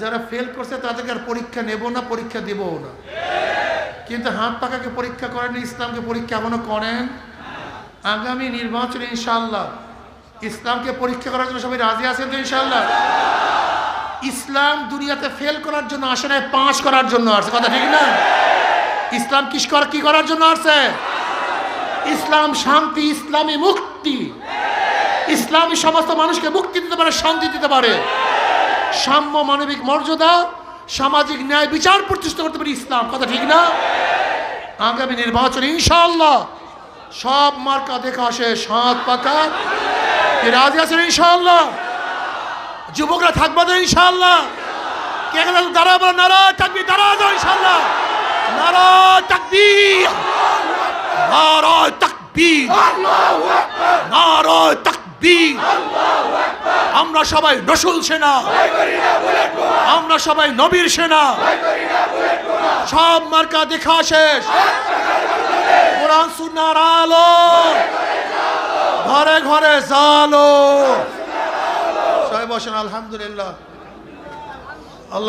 যারা ফেল করছে তাদেরকে আর পরীক্ষা নেব না, পরীক্ষা দেবও না। কিন্তু হাত পাকাকে পরীক্ষা করেন, ইসলামকে পরীক্ষা এখনো করেন। আগামী নির্বাচনে ইনশাআল্লাহ ইসলামকে পরীক্ষা করার জন্য সবাই রাজি আছেন তো ইনশাআল্লাহ? ইসলাম দুনিয়াতে ফেল করার জন্য আসে না, পাস করার জন্য আসছে, কথা ঠিক না? ইসলাম কি করার জন্য আসছে? ইসলাম শান্তি, ইসলামী মুক্তি, ইসলামী সমস্ত মানুষকে মুক্তি দিতে পারে, শান্তি দিতে পারে, সাম্য, মানবিক মর্যাদা, সামাজিক ন্যায় বিচার প্রতিষ্ঠা করতে পারে ইসলাম, কথা ঠিক না? আগামী নির্বাচনে ইনশাআল্লাহ সব মার্কা দেখা শেষ, হাত পাকা রাজি আছেন ইনশাআল্লাহ? যুবকরা থাকবে তো ইনশাআল্লাহ? কে কে দাঁড়াবো? নারায়ে তাকবীর, দাঁড়াও ইনশাআল্লাহ, নারায়ে তাকবীর, নারায়ে তাকবীর, নারায়ে তাকবীর। আমরা সবাই রাসূল সেনা, আমরা সবাই নবীর সেনা, সব মার্কা দেখা শেষ, কোরআন সুন্নাহর আলো, ঘরে ঘরে জালো। সবাই বসেন। আলহামদুলিল্লাহ। আল্লাহ